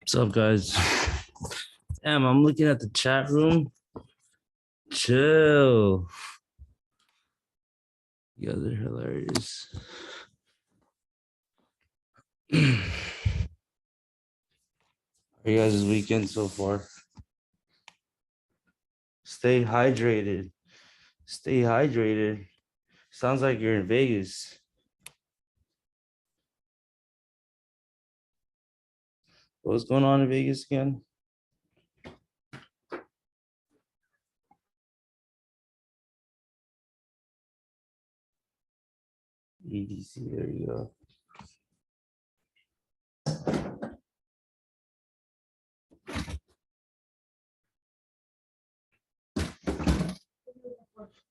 What's up, guys? Damn, I'm looking at the chat room. Chill. You guys are hilarious. How are you guys' weekend so far? Stay hydrated. Stay hydrated. Sounds like you're in Vegas. What's going on in Vegas again? EDC, there you go.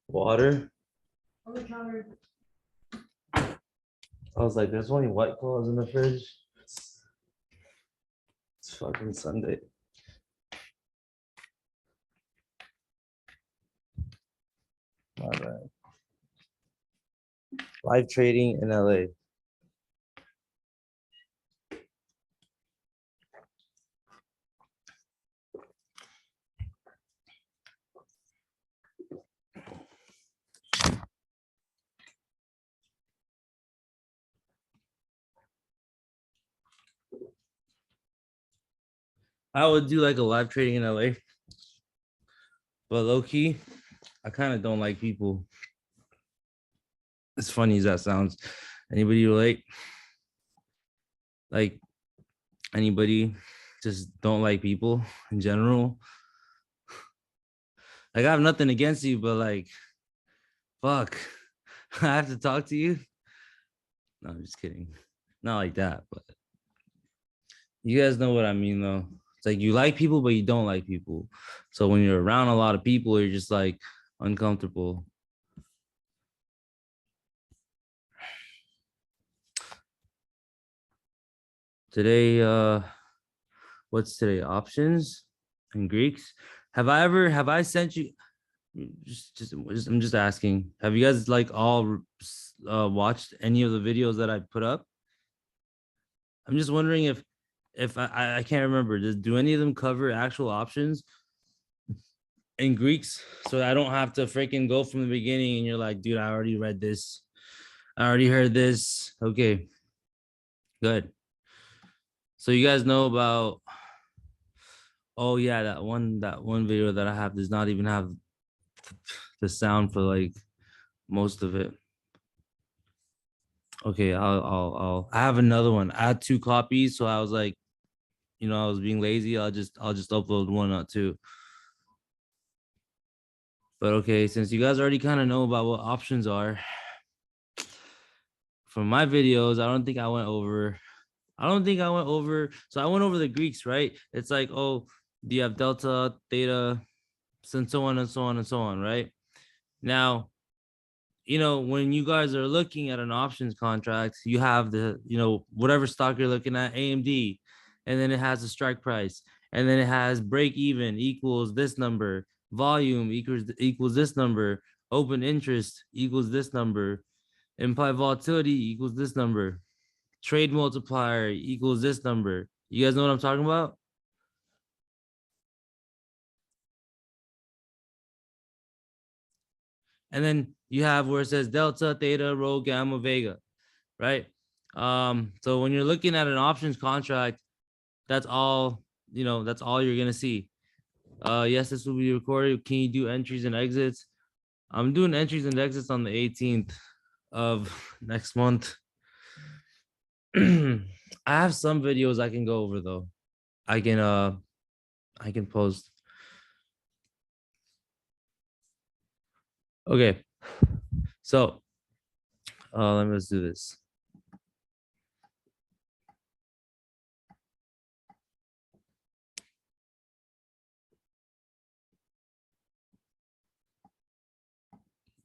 Water? I was like, there's only White Claws in the fridge. It's fucking Sunday. My bad. Live trading in LA. I would do like a live trading in LA, but low key, I kind of don't like people. As funny as that sounds, anybody relate? Like anybody just don't like people in general? Like I have nothing against you, but like, fuck, I have to talk to you. No, I'm just kidding. Not like that, but you guys know what I mean, though. It's like you like people, but you don't like people. So when you're around a lot of people, you're just like uncomfortable. Today, what's today? Options and Greeks. Have I sent you? I'm just asking. Have you guys like all watched any of the videos that I put up? I'm just wondering if I can't remember. Do any of them cover actual options in Greeks? So I don't have to freaking go from the beginning and you're like, dude, I already read this. I already heard this. Okay, good. So you guys know about, oh yeah, that one video that I have does not even have the sound for like most of it. Okay, I have another one. I had 2 copies, so I was like, I was being lazy. I'll just upload one or two. But okay, since you guys already kind of know about what options are, for my videos, I don't think I went over. So I went over the Greeks, right? It's like, oh, do you have delta, theta, and so on and so on and so on, right? Now, when you guys are looking at an options contract, you have the, whatever stock you're looking at, AMD, and then it has a strike price, and then it has break even equals this number, volume equals this number, open interest equals this number, implied volatility equals this number, trade multiplier equals this number. You guys know what I'm talking about? And then you have where it says delta, theta, rho, gamma, vega, right? So when you're looking at an options contract, that's all, that's all you're gonna see. Yes, this will be recorded. Can you do entries and exits? I'm doing entries and exits on the 18th of next month. I have some videos I can go over though. I can post. Okay. So let's do this.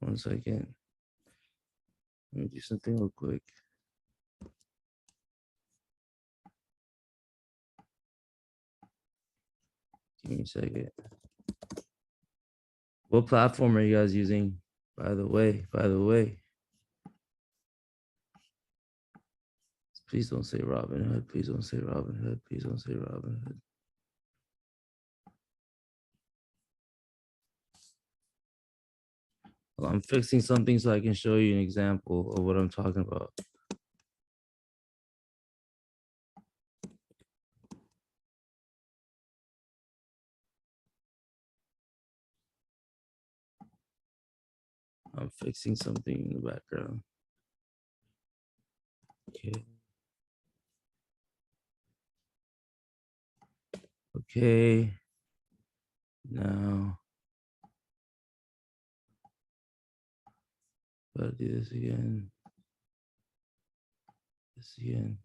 One second. Let me do something real quick. Give me a second. What platform are you guys using? By the way. Please don't say Robin Hood. Please don't say Robin Hood. Please don't say Robin Hood. Well, I'm fixing something so I can show you an example of what I'm talking about. I'm fixing something in the background. Okay. Okay. Now, gotta do this again. This again.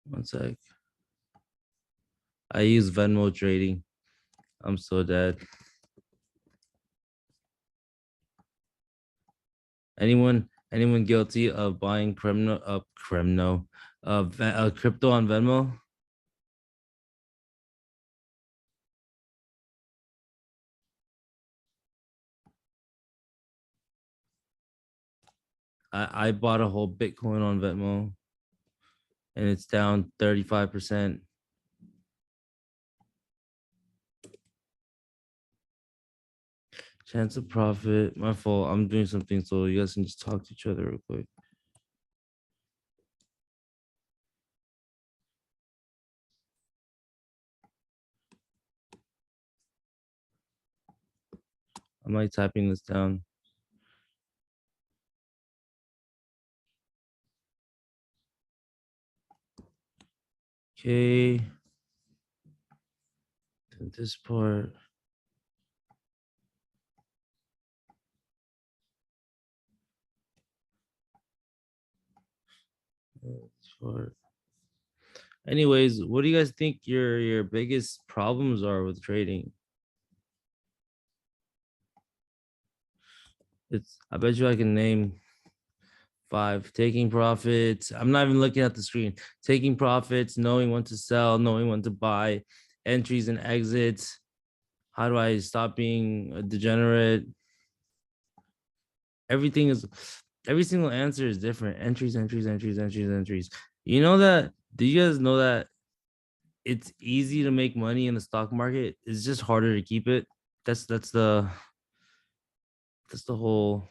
One sec. I use Venmo trading. I'm so dead. Anyone guilty of buying crypto crypto on Venmo? I bought a whole Bitcoin on Venmo and it's down 35%. Chance of profit. My fault. I'm doing something so you guys can just talk to each other real quick. I'm like typing this down. Okay. This part. This part. Anyways, what do you guys think your biggest problems are with trading? I bet you I can name 5. Taking profits. I'm not even looking at the screen. Taking profits, knowing when to sell, knowing when to buy, entries and exits. How do I stop being a degenerate? Everything is every single answer is different. Entries, entries, entries, entries, entries. You know that? Do you guys know that it's easy to make money in the stock market? It's just harder to keep it. That's the whole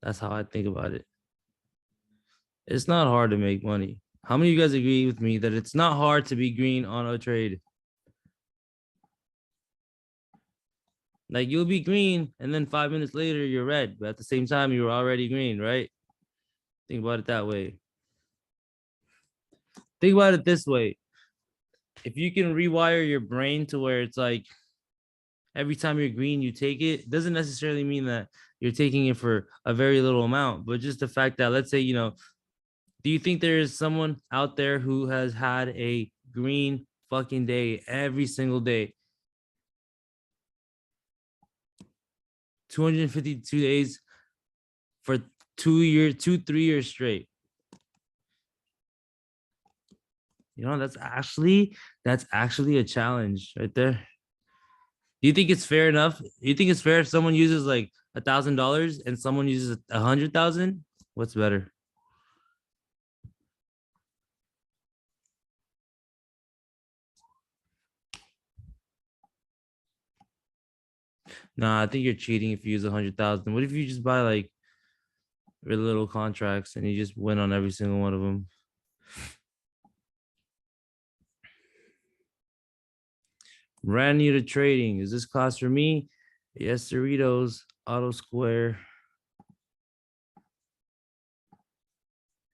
that's how I think about it. It's not hard to make money. How many of you guys agree with me that it's not hard to be green on a trade? Like you'll be green and then 5 minutes later you're red, but at the same time you were already green, right? Think about it that way. Think about it this way. If you can rewire your brain to where it's like every time you're green, you take it, doesn't necessarily mean that you're taking it for a very little amount, but just the fact that, let's say, do you think there is someone out there who has had a green fucking day every single day? 252 days for 3 years straight. That's actually a challenge right there. Do you think it's fair enough? Do you think it's fair if someone uses like $1,000 and someone uses 100,000? What's better? Nah, I think you're cheating if you use 100,000. What if you just buy like really little contracts and you just win on every single one of them? Brand new to trading. Is this class for me? Yes, Doritos, Auto Square.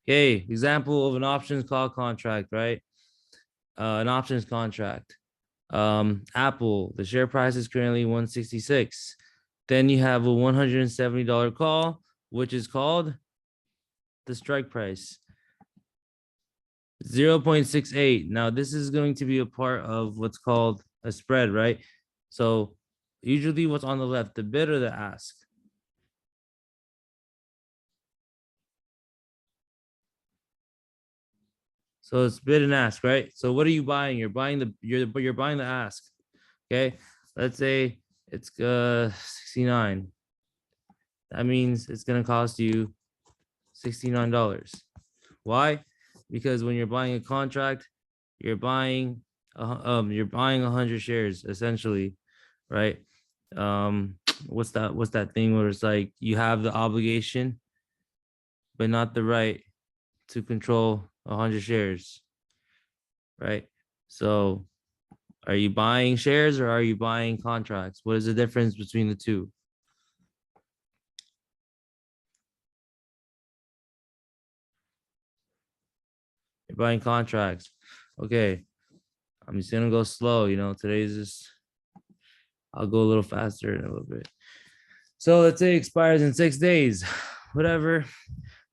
Okay, example of an options call contract, right? An options contract. Apple, the share price is currently 166. Then you have a $170 call, which is called the strike price. 0.68. Now, this is going to be a part of what's called a spread, right? So usually what's on the left, the bid or the ask? So it's bid and ask, right? So what are you buying? You're buying you're buying the ask. Okay. Let's say it's 69. That means it's gonna cost you $69. Why? Because when you're buying a contract, you're buying you're buying 100 shares essentially, right? What's that thing where it's like you have the obligation but not the right to control 100 shares, right? So are you buying shares or are you buying contracts? What is the difference between the two? You're buying contracts. Okay, I'm just gonna go slow. Today's just I'll go a little faster in a little bit. So let's say it expires in 6 days, whatever.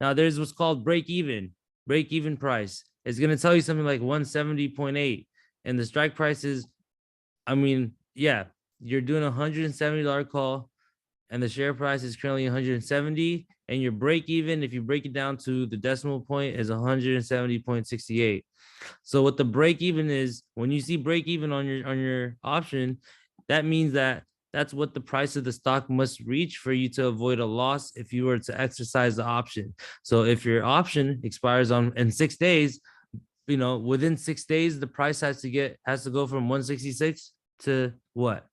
Now there's what's called break even price. It's gonna tell you something like 170.8, and the strike price is, I mean, yeah, you're doing $170 call, and the share price is currently 170, and your break even, if you break it down to the decimal point, is 170.68. So what the break even is, when you see break even on your option, that means that's what the price of the stock must reach for you to avoid a loss if you were to exercise the option. So if your option expires on in 6 days, within 6 days, the price has to go from 166 to what?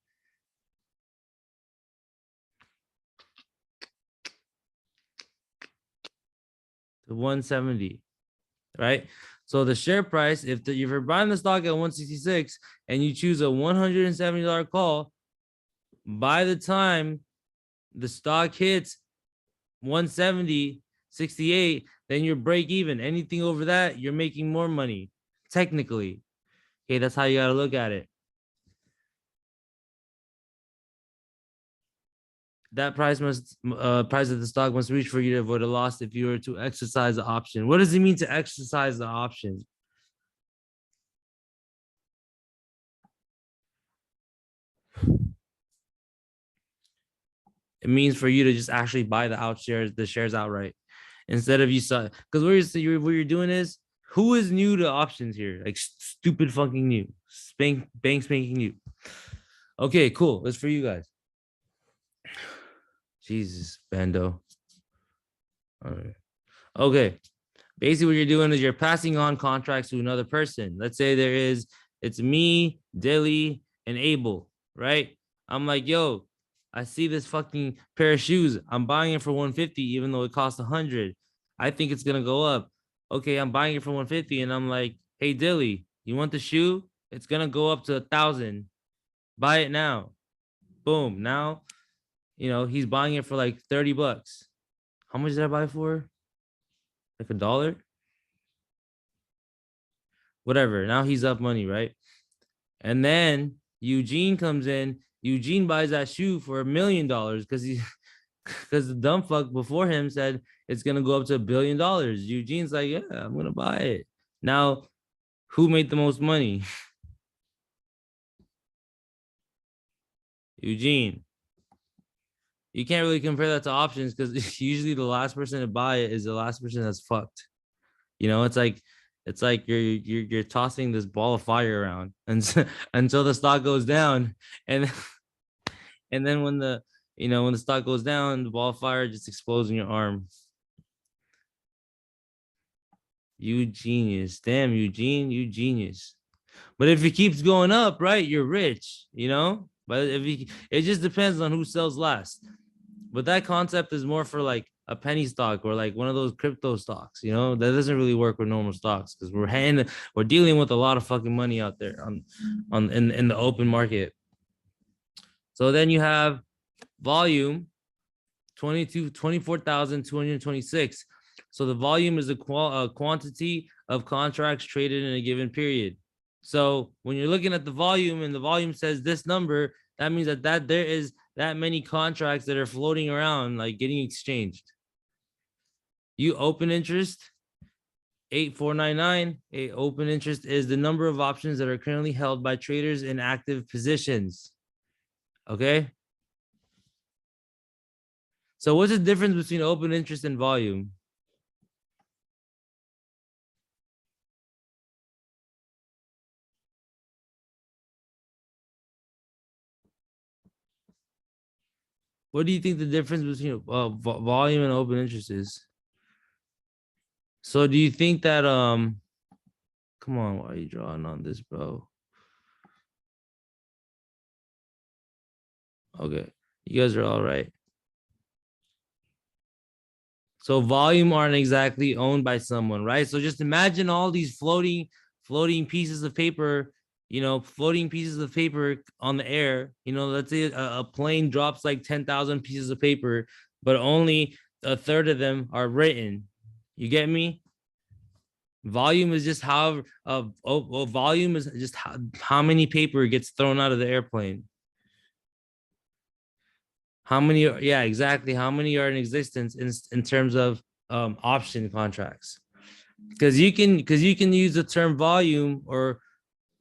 To 170, right? So the share price, if you're buying the stock at 166 and you choose a $170 call, by the time the stock hits 170.68, then you're break even. Anything over that, you're making more money, technically. Okay, that's how you gotta look at it. That price of the stock must reach for you to avoid a loss if you were to exercise the option. What does it mean to exercise the option? It means for you to just actually buy the shares outright, instead of you saw, because what you're doing is, who is new to options here? Like stupid fucking new, bank spanking new. Okay, cool. That's for you guys. Jesus, Bando. All right. Okay. Basically, what you're doing is you're passing on contracts to another person. Let's say it's me, Dilly, and Abel, right? I'm like, yo, I see this fucking pair of shoes. I'm buying it for 150, even though it costs 100. I think it's gonna go up. Okay, I'm buying it for 150, and I'm like, hey, Dilly, you want the shoe? It's gonna go up to 1,000. Buy it now. Boom. Now, he's buying it for like $30. How much did I buy for? Like $1? Whatever. Now he's up money, right? And then Eugene comes in. Eugene buys that shoe for $1 million because the dumb fuck before him said it's gonna go up to $1 billion. Eugene's like, yeah, I'm gonna buy it. Now, who made the most money? Eugene. You can't really compare that to options because usually the last person to buy it is the last person that's fucked. It's like you're tossing this ball of fire around and until the stock goes down, and and then when the stock goes down, the ball of fire just explodes in your arm. You genius. Damn, Eugene, you genius. But if it keeps going up, right, you're rich. But it just depends on who sells last. But that concept is more for like a penny stock or like one of those crypto stocks. That doesn't really work with normal stocks because we're dealing with a lot of fucking money out there in the open market. So then you have volume 24,226. So the volume is a quantity of contracts traded in a given period. So when you're looking at the volume and the volume says this number, that means that there is that many contracts that are floating around, like getting exchanged. You open interest 8499. A open interest is the number of options that are currently held by traders in active positions. Okay. So what's the difference between open interest and volume? What do you think the difference between volume and open interest is? So do you think that come on, why are you drawing on this, bro? Okay, you guys are all right. So volume aren't exactly owned by someone, right? So just imagine all these floating pieces of paper, floating pieces of paper on the air. Let's say a plane drops like 10,000 pieces of paper, but only a third of them are written. You get me? Volume is just volume is just how many paper gets thrown out of the airplane. How many? Yeah, exactly. How many are in existence in terms of option contracts? Because you can use the term volume or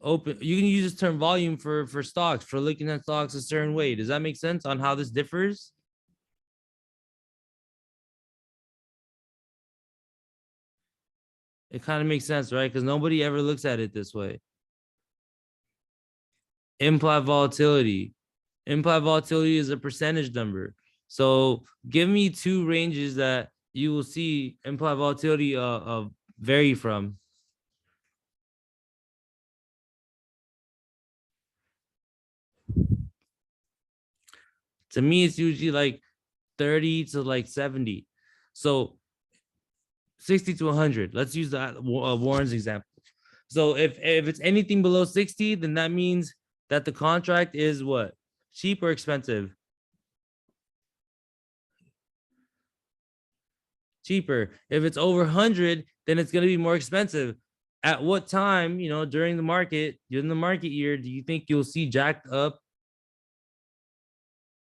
open. You can use the term volume for stocks, for looking at stocks a certain way. Does that make sense on how this differs? It kind of makes sense, right? Because nobody ever looks at it this way. Implied volatility. Implied volatility is a percentage number. So give me two ranges that you will see implied volatility vary from. To me, it's usually like 30 to like 70. So 60 to 100. Let's use that Warren's example. So if it's anything below 60, then that means that the contract is what? Cheap or expensive? Cheaper. If it's over 100, then it's going to be more expensive. At what time, during the market year, do you think you'll see jacked up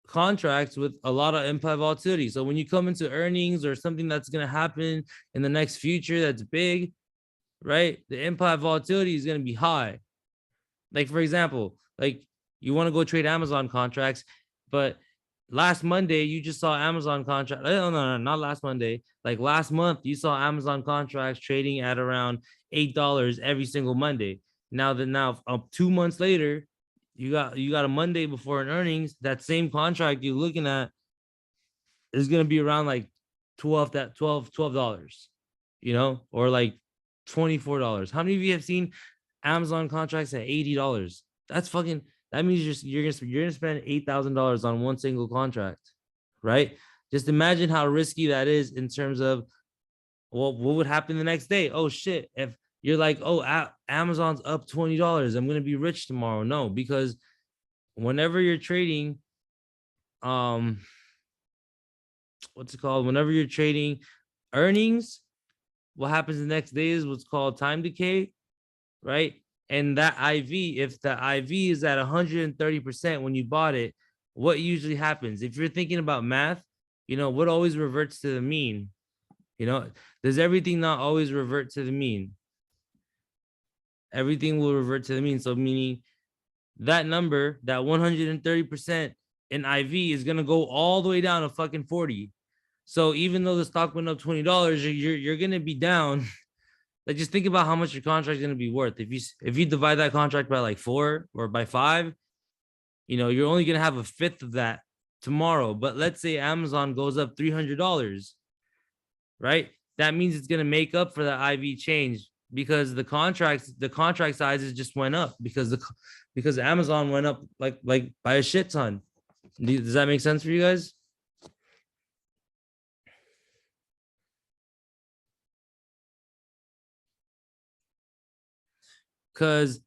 contracts with a lot of implied volatility? So when you come into earnings or something that's going to happen in the next future that's big, right? The implied volatility is going to be high. Like, for example, like you want to go trade Amazon contracts, but last Monday you just saw Amazon contract. No, not last Monday. Like last month, you saw Amazon contracts trading at around $8 every single Monday. Now 2 months later, you got a Monday before an earnings. That same contract you're looking at is gonna be around like 12 dollars, or like $24. How many of you have seen Amazon contracts at $80? That's fucking. That means you're gonna spend $8,000 on one single contract, right? Just imagine how risky that is in terms of, well, what would happen the next day? Oh shit! If you're like, oh, Amazon's up $20, I'm gonna be rich tomorrow. No, because whenever you're trading, um, what's it called? Whenever you're trading earnings, what happens the next day is what's called time decay, right? And that IV, if the IV is at 130% when you bought it, what usually happens? If you're thinking about math, what always reverts to the mean? Does everything not always revert to the mean? Everything will revert to the mean. So meaning that number, that 130% in IV is gonna go all the way down to fucking 40. So even though the stock went up $20, you're gonna be down. Like, just think about how much your contract is gonna be worth. If you divide that contract by like 4 or by 5, you're only gonna have a fifth of that tomorrow. But let's say Amazon goes up $300, right? That means it's gonna make up for that IV change because the contract sizes just went up because Amazon went up like by a shit ton. Does that make sense for you guys? Because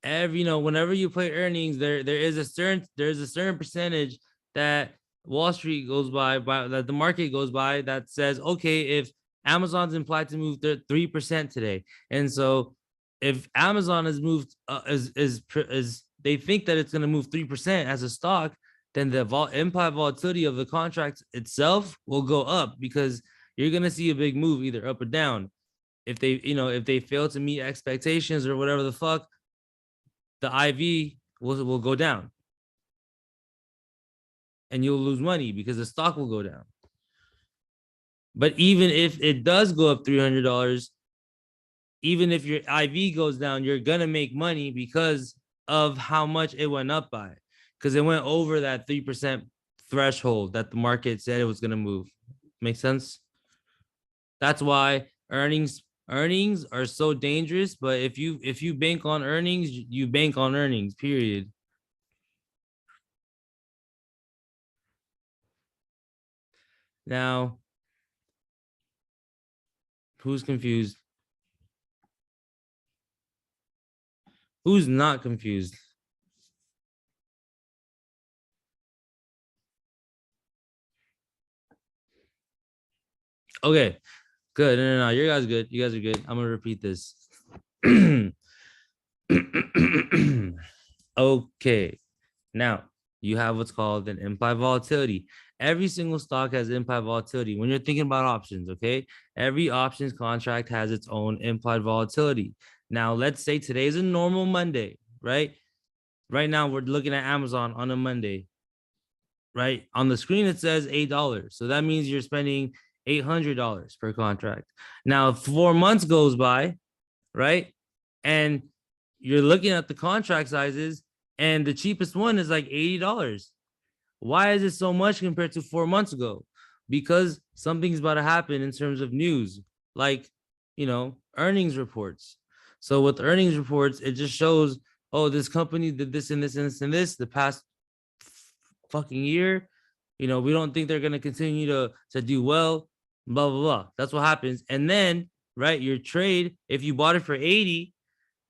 whenever you play earnings, there's a certain percentage that Wall Street goes by that the market goes by that says, okay, if Amazon's implied to move 3% today, and so if Amazon has moved is they think that it's going to move 3% as a stock, then the implied volatility of the contract itself will go up because you're going to see a big move either up or down. If they fail to meet expectations or whatever the fuck, the IV will go down and you'll lose money because the stock will go down. But even if it does go up $300, even if your IV goes down, you're gonna make money because of how much it went up by, because it went over that 3% threshold that the market said it was going to move. Make sense? That's why earnings are so dangerous. But if you bank on earnings, you bank on earnings. Period. Now, who's confused? Who's not confused? Okay, good. No, you guys good. You guys are good. I'm gonna repeat this. Okay. Now, you have what's called an implied volatility. Every single stock has implied volatility. When you're thinking about options, okay? Every options contract has its own implied volatility. Now, let's say today's a normal Monday, right? Right now, we're looking at Amazon on a Monday, right? On the screen, it says $8. So that means you're spending $800 per contract. Now, 4 months goes by, right? And you're looking at the contract sizes, and the cheapest one is like $80. Why is it so much compared to 4 months ago? Because something's about to happen in terms of news, like, earnings reports. So with earnings reports, it just shows, oh, this company did this and this and this and this the past fucking year. We don't think they're gonna continue to do well. Blah blah blah. That's what happens. And then, right, your trade, if you bought it for 80,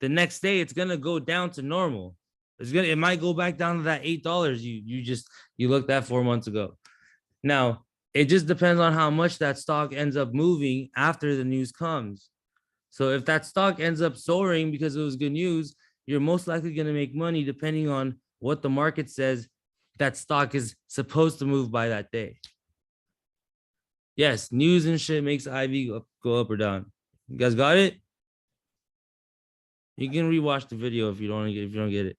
the next day it's gonna go down to normal. It might go back down to that $8 you looked at 4 months ago. Now, it just depends on how much that stock ends up moving after the news comes. So if that stock ends up soaring because it was good news, you're most likely going to make money depending on what the market says that stock is supposed to move by that day. Yes, news and shit makes IV go up or down. You guys got it? You can rewatch the video if you don't get it.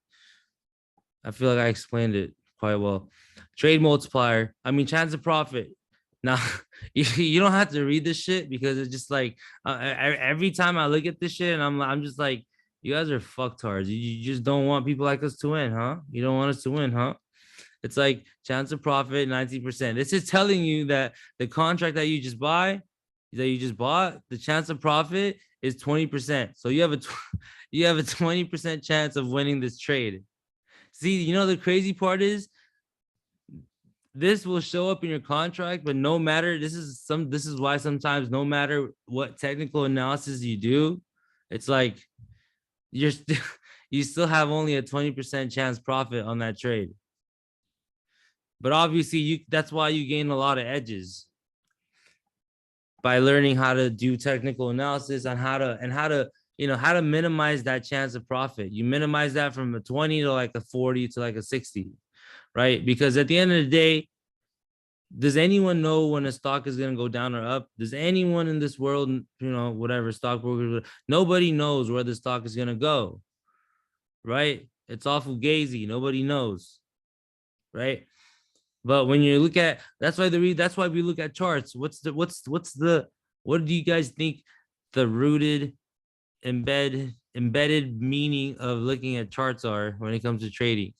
I feel like I explained it quite well. Trade multiplier. I mean, chance of profit. Now, you don't have to read this shit because it's just like every time I look at this shit and I'm just like, you guys are fucktards. You just don't want people like us to win, huh? You don't want us to win, huh? It's like chance of profit 90%. This is telling you that the contract that you just bought, the chance of profit is 20%. So you have a 20% chance of winning this trade. See, the crazy part is this will show up in your contract, but no matter this is why sometimes no matter what technical analysis you do, it's like you still have only a 20% chance profit on that trade. But obviously that's why you gain a lot of edges by learning how to do technical analysis on how to minimize that chance of profit. You minimize that from a 20 to like a 40 to like a 60, right? Because at the end of the day, does anyone know when a stock is going to go down or up? Does anyone in this world, whatever stockbrokers, nobody knows where the stock is going to go, right? It's awful gazy. Nobody knows, right? But when you look at, that's why we look at charts. What do you guys think the rooted embedded meaning of looking at charts are when it comes to trading?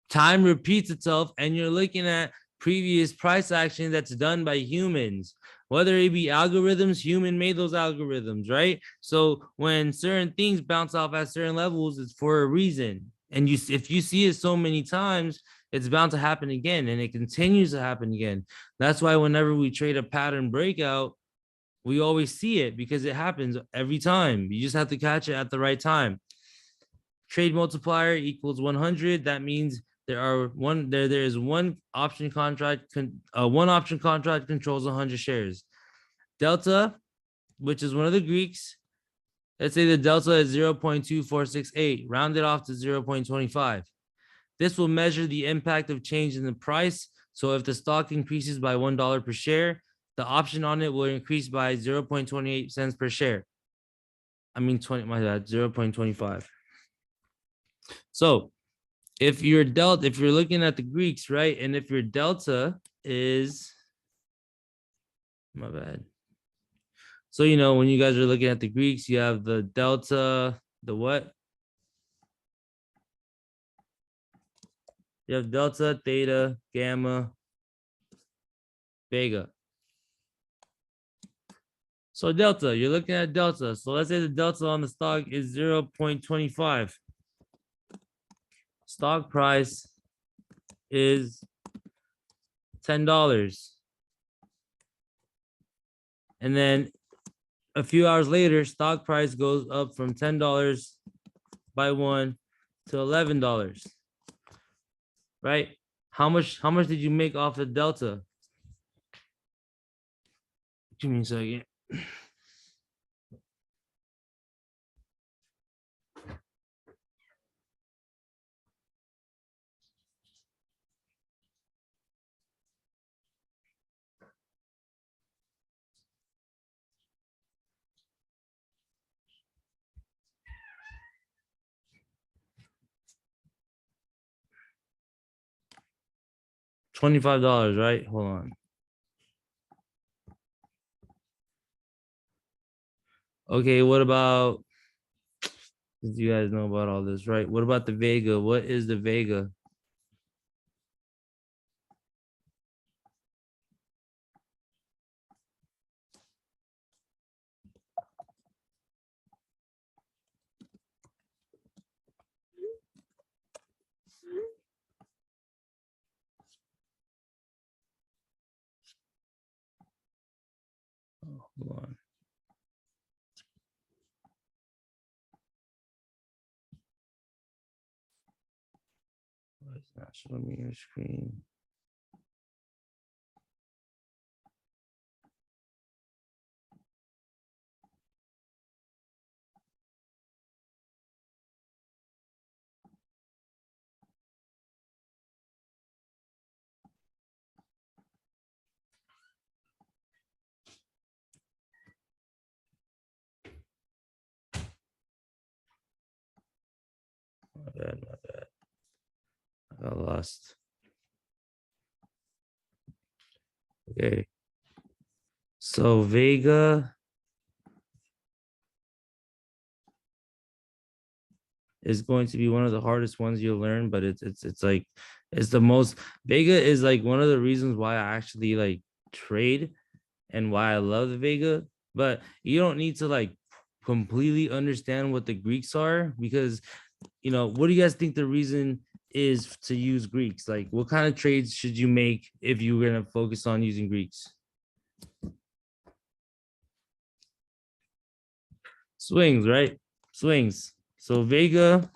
Time repeats itself and you're looking at previous price action that's done by humans, whether it be algorithms. Human made those algorithms, right? So when certain things bounce off at certain levels, it's for a reason. And if you see it so many times, it's bound to happen again, and it continues to happen again. That's why whenever we trade a pattern breakout, we always see it because it happens every time. You just have to catch it at the right time. Trade multiplier equals 100. That means there is one option contract. One option contract controls 100 shares. Delta, which is one of the Greeks, let's say the delta is 0.2468, rounded off to 0.25. This will measure the impact of change in the price. So if the stock increases by $1 per share, the option on it will increase by 0.28 cents per share. I mean, 0.25. So if you're looking at the Greeks, right? And if your delta is, my bad. So, you know, when you guys are looking at the Greeks, you have the delta, the what? You have delta, theta, gamma, vega. So delta, you're looking at delta. So let's say the delta on the stock is 0.25. Stock price is $10. And then a few hours later, stock price goes up from $10 by one to $11. Right? How much did you make off the delta? Give me a second. $25, right? Hold on. Okay, what about, since you guys know about all this, right? What about the Vega? What is the Vega? Oh, hold on. Why is not showing me your screen? My bad, my bad. I got lost. Okay. So Vega is going to be one of the hardest ones you'll learn, but it's like it's the most. Vega is like one of the reasons why I actually like trade and why I love the Vega. But you don't need to like completely understand what the Greeks are, because you know, what do you guys think the reason is to use Greeks? Like, what kind of trades should you make if you were gonna focus on using Greeks? Swings, right? Swings. So Vega.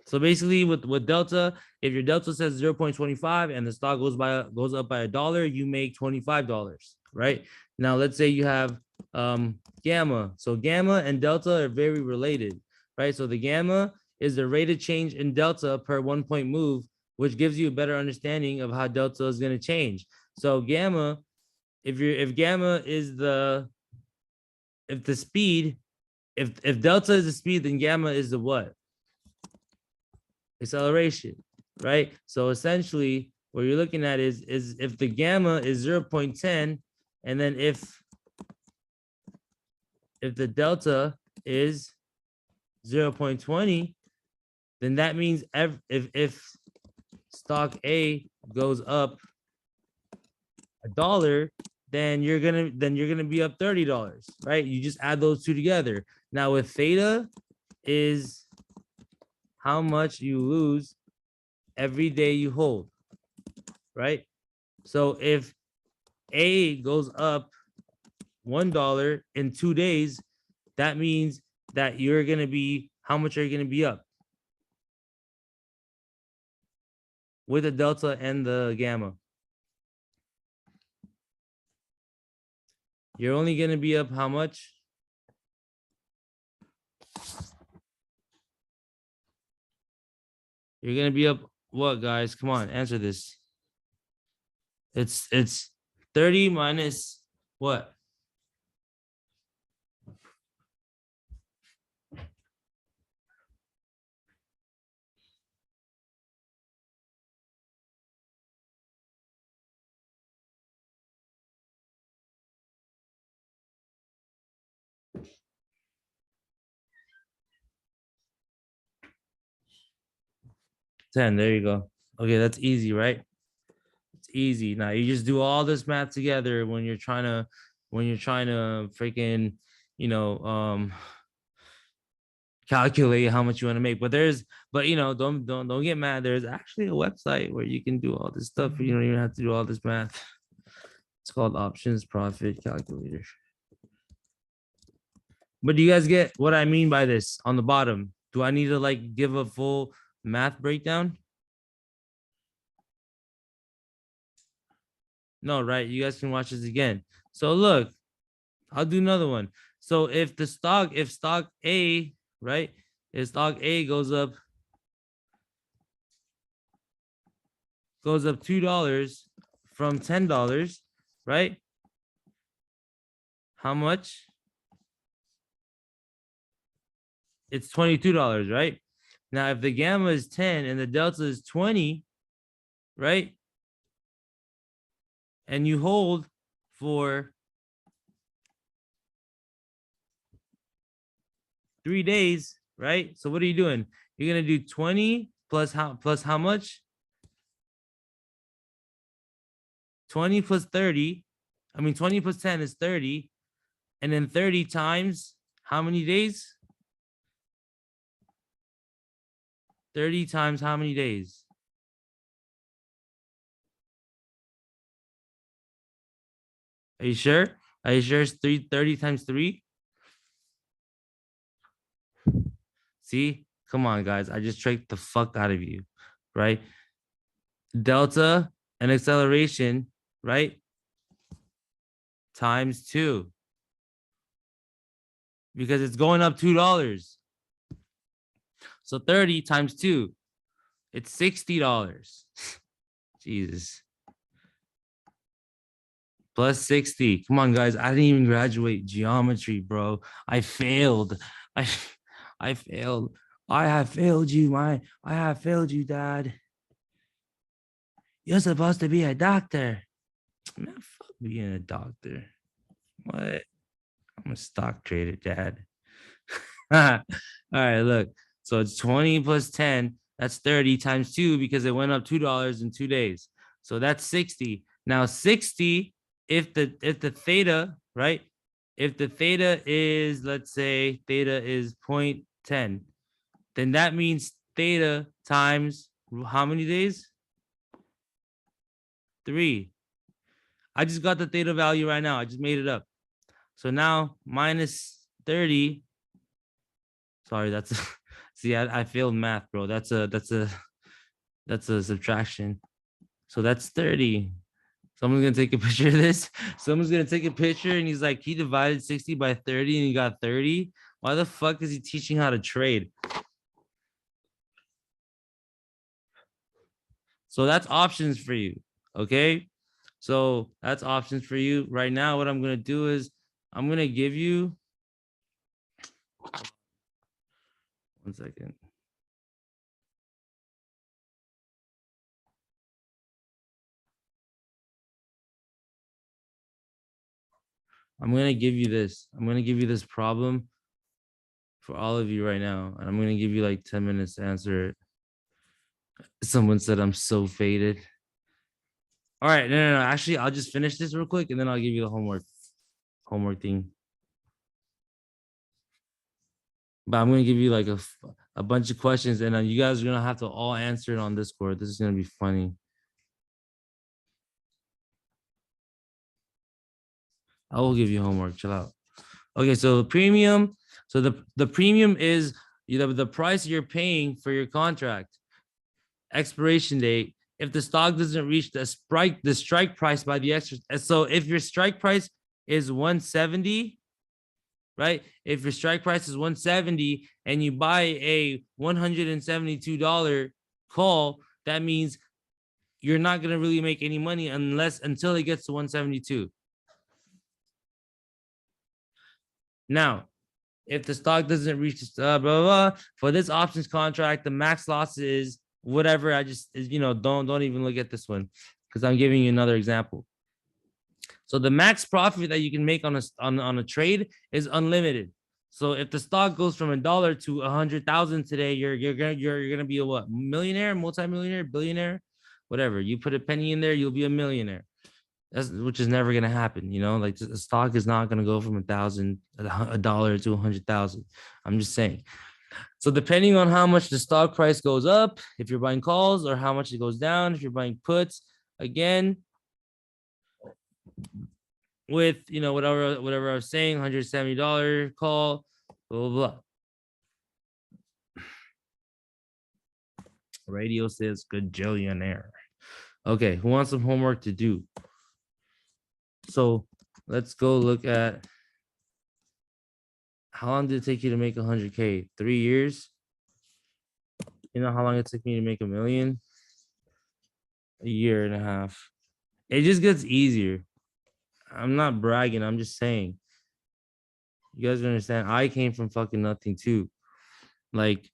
So basically, with Delta, if your Delta says 0.25 and the stock goes up by $1, you make $25, right? Now let's say you have Gamma. So Gamma and Delta are very related, right? So the Gamma is the rate of change in Delta per 1 point move, which gives you a better understanding of how Delta is going to change. So Gamma, if Gamma is the speed, if Delta is the speed, then Gamma is the what? Acceleration, right? So essentially, what you're looking at is if the gamma is 0.10, and then if the delta is 0.20, then that means if stock A goes up $1, then you're gonna be up $30, right? You just add those two together. Now with theta is how much you lose every day you hold, right? So if A goes up $1 in 2 days, that means that you're gonna be, how much are you gonna be up with the delta and the gamma? You're only gonna be up how much? You're gonna be up what, guys? Come on, answer this. It's 30 minus what? 10. There you go. Okay, that's easy, right? It's easy. Now you just do all this math together when you're trying to freaking, you know, calculate how much you want to make. But don't get mad. There's actually a website where you can do all this stuff. You don't even have to do all this math. It's called Options Profit Calculator. But do you guys get what I mean by this on the bottom? Do I need to like give a full math breakdown? No, right? You guys can watch this again. So look, I'll do another one. So if stock A, right? If stock A goes up $2 from $10, right? How much? It's $22, right? Now, if the gamma is 10 and the delta is 20, right? And you hold for 3 days, right? So what are you doing? You're gonna do 20 plus how much? 20 plus 30. I mean 20 plus 10 is 30. And then 30 times how many days? 30 times how many days? Are you sure? Are you sure it's 30 times 3? See? Come on, guys. I just tricked the fuck out of you, right? Delta and acceleration, right? Times 2. Because it's going up $2. So 30 times 2, it's $60. Jesus. Plus 60. Come on, guys. I didn't even graduate geometry, bro. I failed. I failed. I have failed you. I have failed you, Dad. You're supposed to be a doctor. Man, fuck being a doctor. What? I'm a stock trader, Dad. All right, look. So it's 20 plus 10. That's 30 times 2 because it went up $2 in 2 days. So that's 60. Now 60, if the theta, right? If the theta is, let's say theta is 0.10, then that means theta times how many days? 3. I just got the theta value right now. I just made it up. So now minus 30. Sorry, that's see, I failed math, bro. That's a subtraction. So that's 30. Someone's gonna take a picture of this. Someone's gonna take a picture and he's like, he divided 60 by 30 and he got 30. Why the fuck is he teaching how to trade? So that's options for you. Okay. So that's options for you. Right now, what I'm gonna do is I'm gonna give you 1 second. I'm going to give you this. I'm going to give you this problem for all of you right now. And I'm going to give you like 10 minutes to answer it. Someone said I'm so faded. All right. No. Actually, I'll just finish this real quick and then I'll give you the homework thing. But I'm going to give you like a bunch of questions and you guys are going to have to all answer it on Discord. This is going to be funny. I will give you homework. Chill out. Okay, so the premium. So the premium is the price you're paying for your contract. Expiration date. If the stock doesn't reach the strike price by the extra. So if your strike price is 170, right? If your strike price is 170 and you buy a $172 call, that means you're not going to really make any money until it gets to 172. Now, if the stock doesn't reach blah, blah, blah, for this options contract, the max loss is whatever. I just, don't even look at this one because I'm giving you another example. So the max profit that you can make on a trade is unlimited. So if the stock goes from $1 to 100,000 today, you're gonna be a what? Millionaire, multimillionaire, billionaire, whatever. You put a penny in there, you'll be a millionaire. That's which is never gonna happen. Like the stock is not gonna go from $1,000 to 100,000. I'm just saying. So depending on how much the stock price goes up, if you're buying calls, or how much it goes down, if you're buying puts, again, with whatever I was saying, $170 call, blah blah blah. Radio says good gillionaire. Okay, who wants some homework to do? So let's go look at how long did it take you to make 100K? 3 years. You know how long it took me to make a million? A year and a half. It just gets easier. I'm not bragging. I'm just saying. You guys understand? I came from fucking nothing too. Like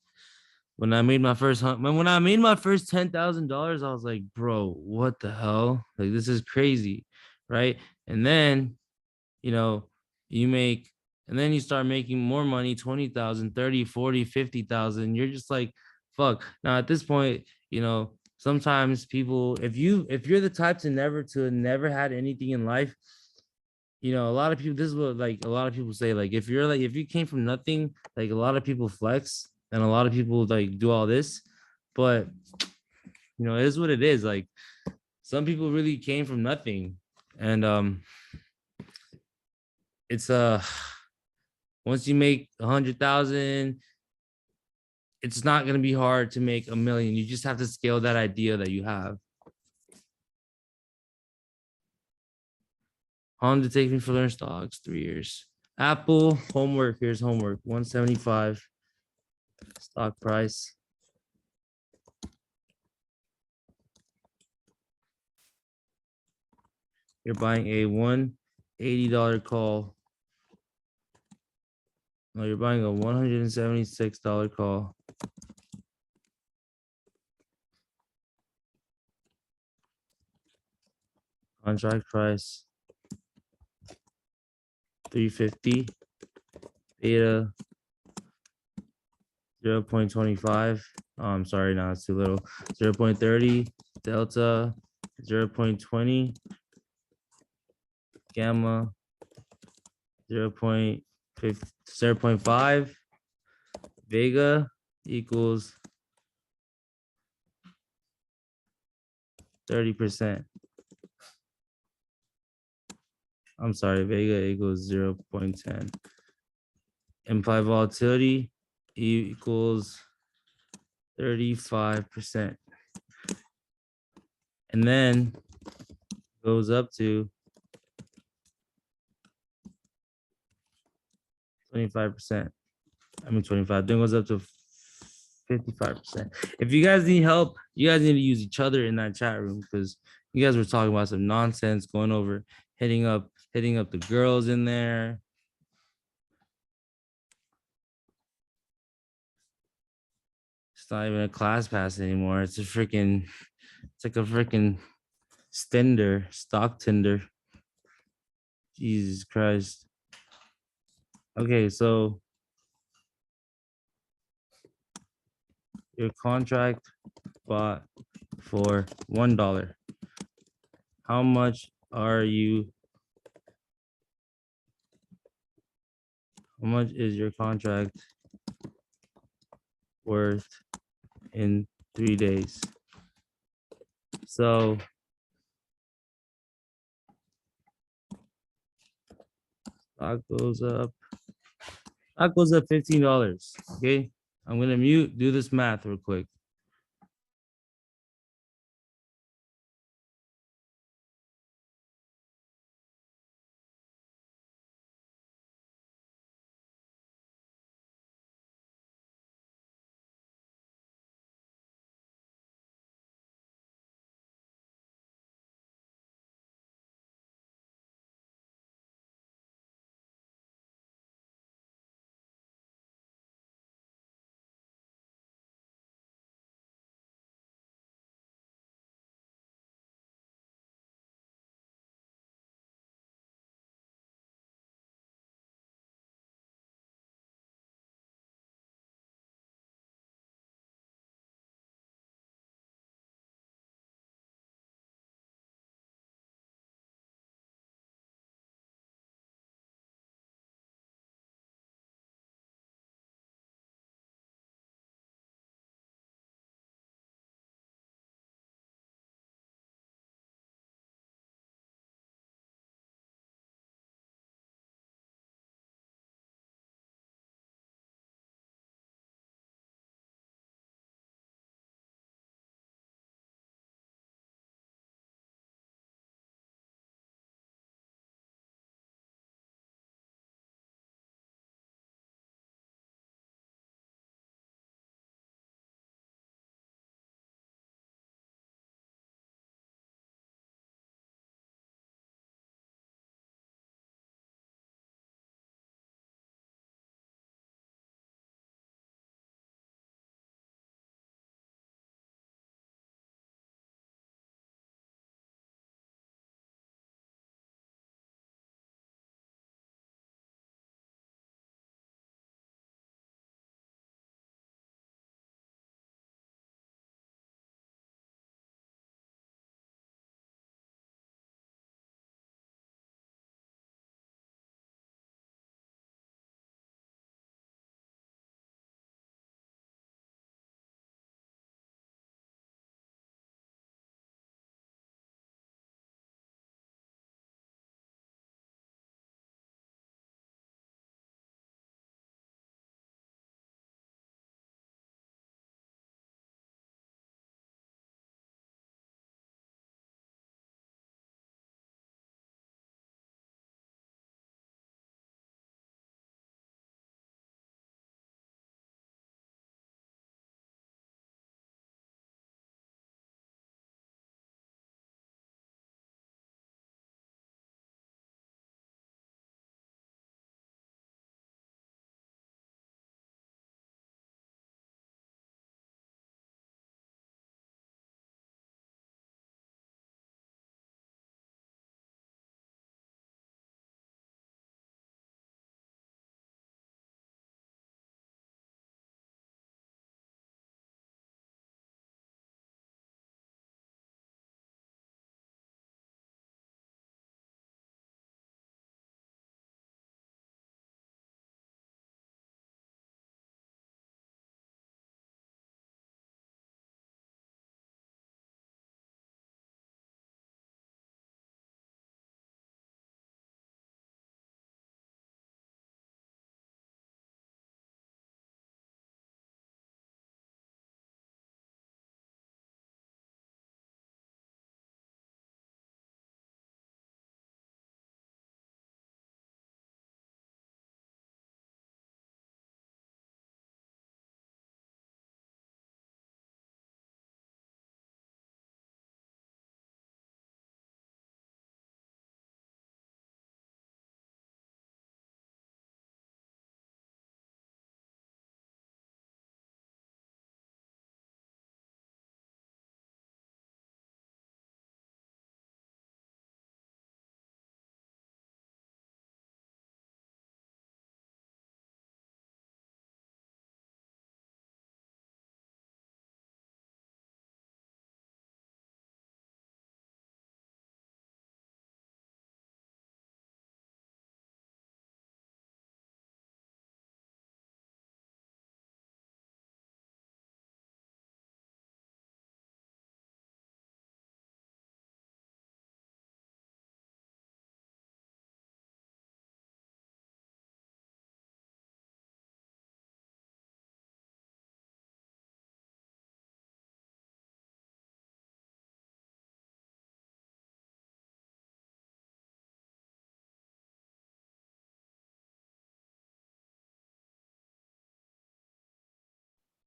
when I made my first $10,000, I was like, bro, what the hell? Like this is crazy, right? And then you know you make, and then you start making more money, 20,000, 30, 40, 50,000. You're just like, fuck. Now at this point, sometimes people, if you're the type to never had anything in life, a lot of people, this is what like a lot of people say, like if you came from nothing, like a lot of people flex and a lot of people like do all this, but it is what it is. Like some people really came from nothing, and it's once you make 100,000, it's not going to be hard to make a million. You just have to scale that idea that you have. How long did it take me for learn stocks? 3 years. Apple homework. Here's homework. 175 stock price. You're buying a $180 call. No, you're buying a $176 call. Contract price 350. Beta 0.25. Oh, I'm sorry, no, it's too little. 0.30. Delta 0.20. Gamma 0.5. Vega equals 30%. I'm sorry, Vega equals 0.10. Implied volatility equals 35%. And then goes up to 25%. I mean 25, then goes up to 55%. If you guys need help, you guys need to use each other in that chat room, because you guys were talking about some nonsense, going over hitting up the girls in there. It's not even a class pass anymore. It's like a freaking stock Tinder. Jesus Christ. Okay, so your contract bought for $1. How much is your contract worth in 3 days? So stock goes up $15. Okay, I'm gonna mute, do this math real quick.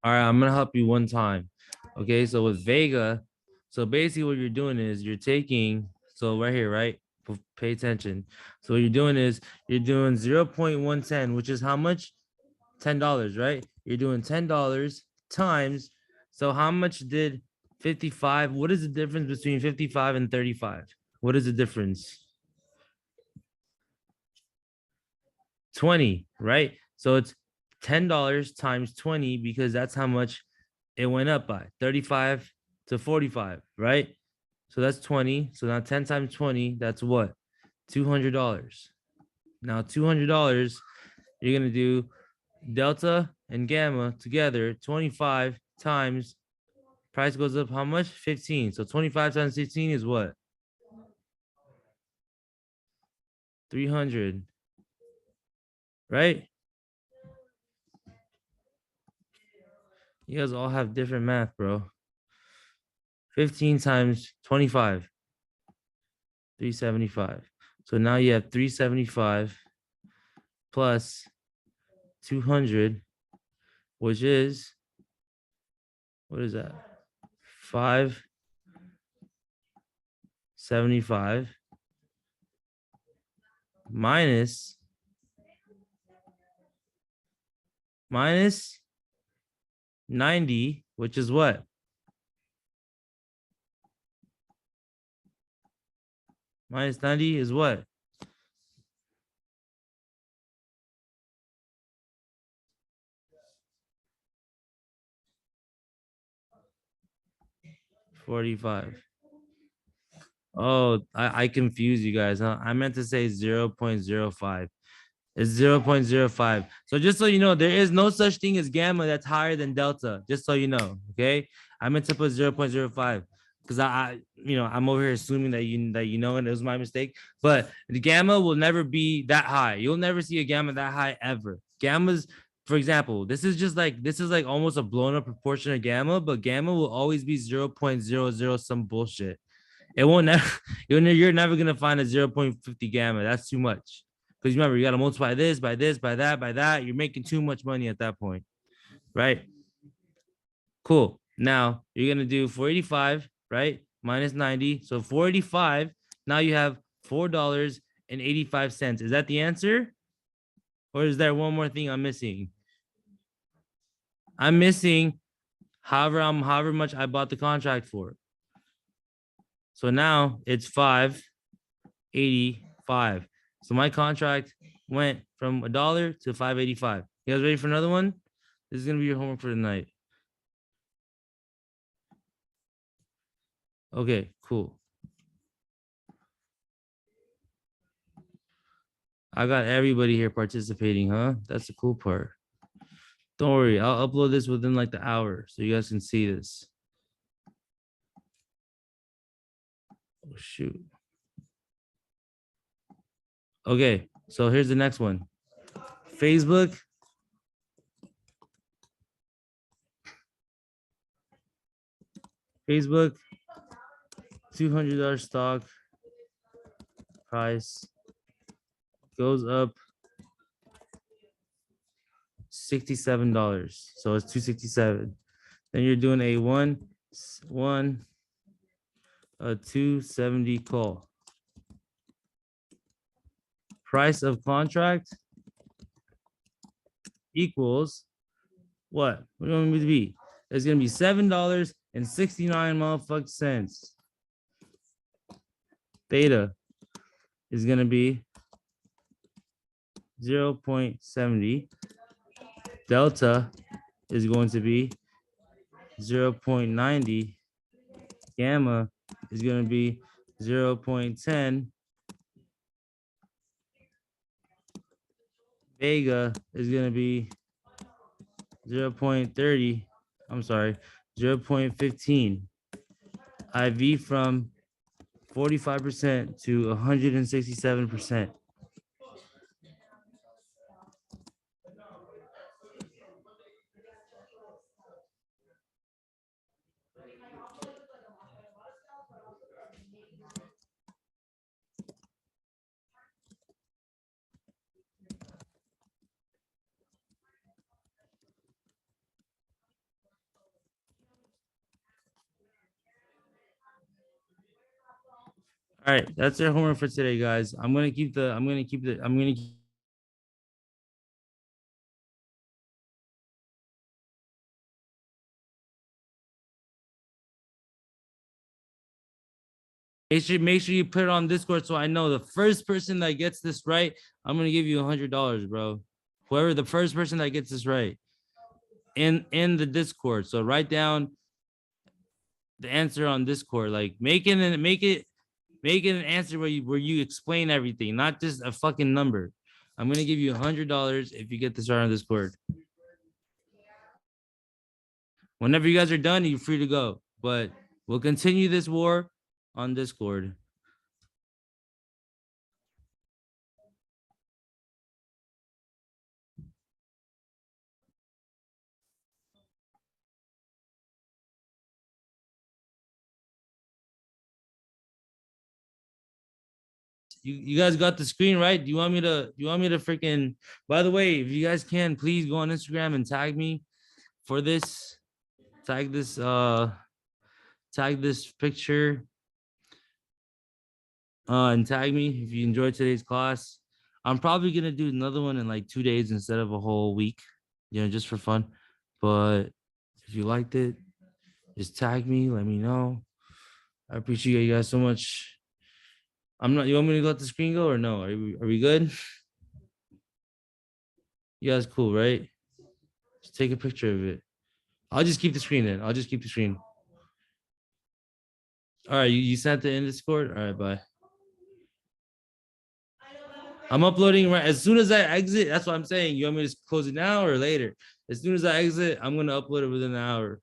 All right, I'm gonna help you one time. Okay, so with Vega, so basically what you're doing is you're taking, so right here, right? Pay attention. So what you're doing is you're doing 0.110, which is how much? $10, right? You're doing $10 times. So how much did 55? What is the difference between 55 and 35? What is the difference? 20, right? So it's $10 times 20 because that's how much it went up by 35 to 45, right? So that's 20. So now 10 times 20, that's what? $200. Now $200, you're going to do delta and gamma together, 25 times price goes up how much? 15. So 25 times 15 is what? 300, right? You guys all have different math, bro. 15 times 25, 375. So now you have 375 plus 200, which is, what is that? 575 minus 90, which is what? Minus 90 is what? 45. Oh, I confused you guys, huh? I meant to say 0.05. It's 0.05. So just so you know, there is no such thing as gamma that's higher than delta. Just so you know, okay? I meant to put 0.05 because I'm over here assuming that you know, and it was my mistake. But the gamma will never be that high. You'll never see a gamma that high ever. Gammas, for example, this is like almost a blown up proportion of gamma, but gamma will always be 0.00 some bullshit. It won't never, you're never gonna find a 0.50 gamma. That's too much. Because remember, you gotta multiply this, by that, by that. You're making too much money at that point, right? Cool. Now you're gonna do 485, right? Minus 90. So 485. Now you have $4.85. Is that the answer? Or is there one more thing I'm missing? I'm missing however much I bought the contract for. So now it's 585. So my contract went from $1 to 585. You guys ready for another one? This is gonna be your homework for tonight. Okay, cool. I got everybody here participating, huh? That's the cool part. Don't worry, I'll upload this within like the hour so you guys can see this. Oh shoot. Okay, so here's the next one. Facebook. Facebook, $200 stock price goes up $67. So it's 267. Then you're doing a 270 call. Price of contract equals what? What do you want me to be? It's gonna be $7.69 motherfucking cents. Theta is gonna be 0.70. Delta is going to be 0.90. Gamma is going to be 0.10. Vega is going to be 0.30. I'm sorry, 0.15. IV from 45% to 167%. All right, that's our homework for today, guys. I'm gonna keep the. Make sure you put it on Discord so I know the first person that gets this right. I'm gonna give you $100, bro. Whoever the first person that gets this right in the Discord. So write down the answer on Discord. Like make it an answer where you explain everything, not just a fucking number. I'm gonna give you $100 if you get this right on Discord. Whenever you guys are done, you're free to go. But we'll continue this war on Discord. You guys got the screen right? Do you want me to freaking, by the way, if you guys can, please go on Instagram and tag me for this. Tag this picture and tag me if you enjoyed today's class. I'm probably gonna do another one in like 2 days instead of a whole week, just for fun. But if you liked it, just tag me, let me know. I appreciate you guys so much. I'm not. You want me to let the screen go or no? Are we good? You guys cool, right? Just take a picture of it. I'll just keep the screen then. I'll just keep the screen. All right, you sent it in Discord. All right, bye. I'm uploading right as soon as I exit. That's what I'm saying. You want me to close it now or later? As soon as I exit, I'm gonna upload it within an hour.